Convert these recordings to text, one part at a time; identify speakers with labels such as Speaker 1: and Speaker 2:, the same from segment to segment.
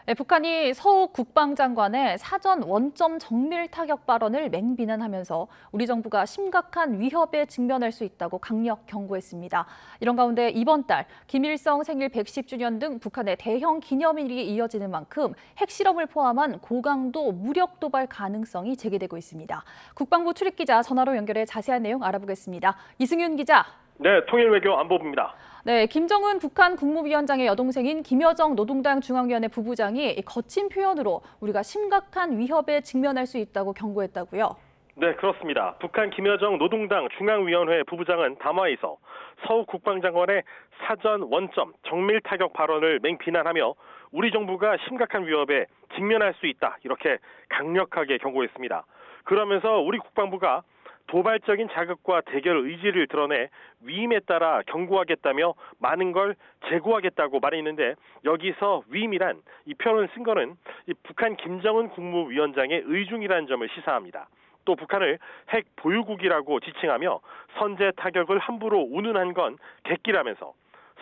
Speaker 1: 네, 북한이 서욱 국방장관의 사전 원점 정밀 타격 발언을 맹비난하면서 우리 정부가 심각한 위협에 직면할 수 있다고 강력 경고했습니다. 이런 가운데 이번 달 김일성 생일 110주년 등 북한의 대형 기념일이 이어지는 만큼 핵실험을 포함한 고강도 무력 도발 가능성이 제기되고 있습니다. 국방부 출입기자 전화로 연결해 자세한 내용 알아보겠습니다. 이승윤 기자.
Speaker 2: 네, 통일외교 안보부입니다.
Speaker 1: 네, 김정은 북한 국무위원장의 여동생인 김여정 노동당 중앙위원회 부부장이 거친 표현으로 우리가 심각한 위협에 직면할 수 있다고 경고했다고요?
Speaker 2: 네, 그렇습니다. 북한 김여정 노동당 중앙위원회 부부장은 담화에서 서욱 국방장관의 사전 원점 정밀 타격 발언을 맹비난하며 우리 정부가 심각한 위협에 직면할 수 있다, 이렇게 강력하게 경고했습니다. 그러면서 우리 국방부가 도발적인 자극과 대결 의지를 드러내 위임에 따라 경고하겠다며 많은 걸 제고하겠다고 말했는데, 여기서 위임이란 이 표현을 쓴 거는 이 북한 김정은 국무위원장의 의중이라는 점을 시사합니다. 또 북한을 핵 보유국이라고 지칭하며 선제 타격을 함부로 운운한 건 객기라면서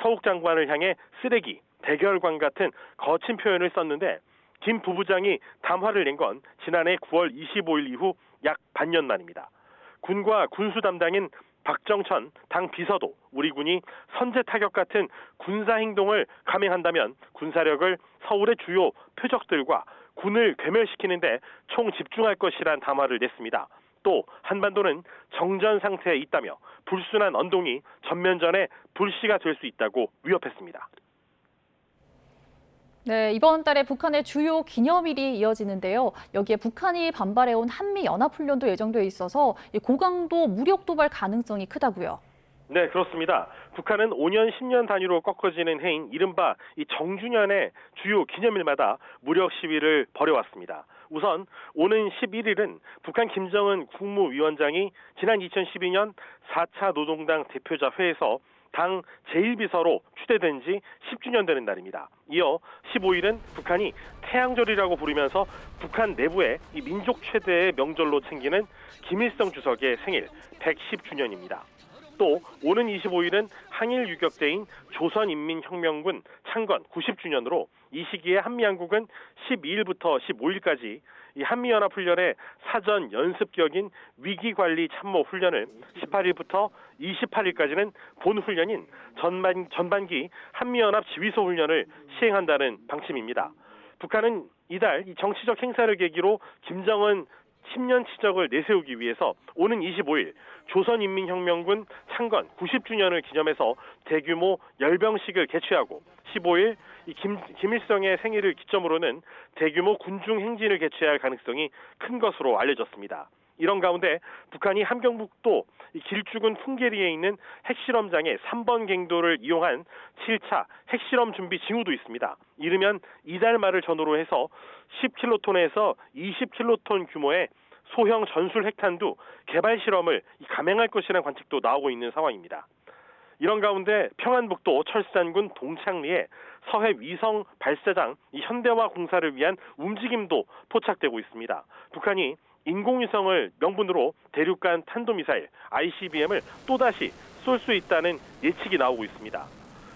Speaker 2: 서욱 장관을 향해 쓰레기, 대결관 같은 거친 표현을 썼는데, 김 부부장이 담화를 낸 건 지난해 9월 25일 이후 약 반년 만입니다. 군과 군수 담당인 박정천 당 비서도 우리 군이 선제 타격 같은 군사 행동을 감행한다면 군사력을 서울의 주요 표적들과 군을 괴멸시키는데 총 집중할 것이란 담화를 냈습니다. 또 한반도는 정전 상태에 있다며 불순한 언동이 전면전의 불씨가 될 수 있다고 위협했습니다.
Speaker 1: 네, 이번 달에 북한의 주요 기념일이 이어지는데요. 여기에 북한이 반발해온 한미연합훈련도 예정돼 있어서 고강도 무력 도발 가능성이 크다고요.
Speaker 2: 네, 그렇습니다. 북한은 5년, 10년 단위로 꺾어지는 해인 이른바 이 정주년의 주요 기념일마다 무력 시위를 벌여왔습니다. 우선 오는 11일은 북한 김정은 국무위원장이 지난 2012년 4차 노동당 대표자 회에서 당 제1비서로 추대된 지 10주년 되는 날입니다. 이어 15일은 북한이 태양절이라고 부르면서 북한 내부의 이 민족 최대의 명절로 챙기는 김일성 주석의 생일 110주년입니다. 또 오는 25일은 항일 유격대인 조선인민혁명군 창건 90주년으로 이 시기에 한미양국은 12일부터 15일까지 이 한미연합훈련의 사전 연습격인 위기관리 참모 훈련을 18일부터 28일까지는 본훈련인 전반기 한미연합 지휘소 훈련을 시행한다는 방침입니다. 북한은 이달 이 정치적 행사를 계기로 김정은 10년 치적을 내세우기 위해서 오는 25일 조선인민혁명군 창건 90주년을 기념해서 대규모 열병식을 개최하고 15일 김일성의 생일을 기점으로는 대규모 군중 행진을 개최할 가능성이 큰 것으로 알려졌습니다. 이런 가운데 북한이 함경북도 길쭉은 풍계리에 있는 핵실험장의 3번 갱도를 이용한 7차 핵실험 준비 징후도 있습니다. 이르면 이달 말을 전후로 해서 10킬로톤에서 20킬로톤 규모의 소형 전술 핵탄두 개발 실험을 감행할 것이라는 관측도 나오고 있는 상황입니다. 이런 가운데 평안북도 철산군 동창리에 서해 위성 발사장 현대화 공사를 위한 움직임도 포착되고 있습니다. 북한이 인공위성을 명분으로 대륙간 탄도미사일 ICBM을 또다시 쏠 수 있다는 예측이 나오고 있습니다.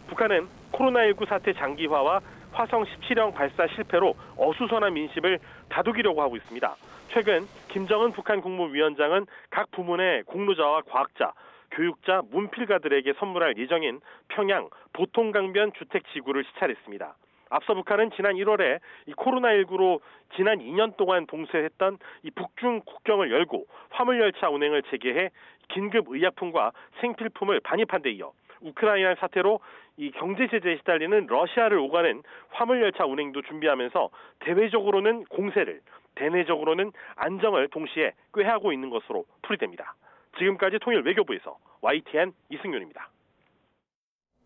Speaker 2: 북한은 코로나19 사태 장기화와 화성 17형 발사 실패로 어수선한 민심을 다독이려고 하고 있습니다. 최근 김정은 북한 국무위원장은 각 부문의 공로자와 과학자, 교육자, 문필가들에게 선물할 예정인 평양 보통강변 주택지구를 시찰했습니다. 앞서 북한은 지난 1월에 이 코로나19로 지난 2년 동안 봉쇄했던 이 북중 국경을 열고 화물열차 운행을 재개해 긴급 의약품과 생필품을 반입한 데 이어 우크라이나 사태로 이 경제 제재에 시달리는 러시아를 오가는 화물열차 운행도 준비하면서 대외적으로는 공세를, 대내적으로는 안정을 동시에 꾀하고 있는 것으로 풀이됩니다. 지금까지 통일외교부에서 YTN 이승윤입니다.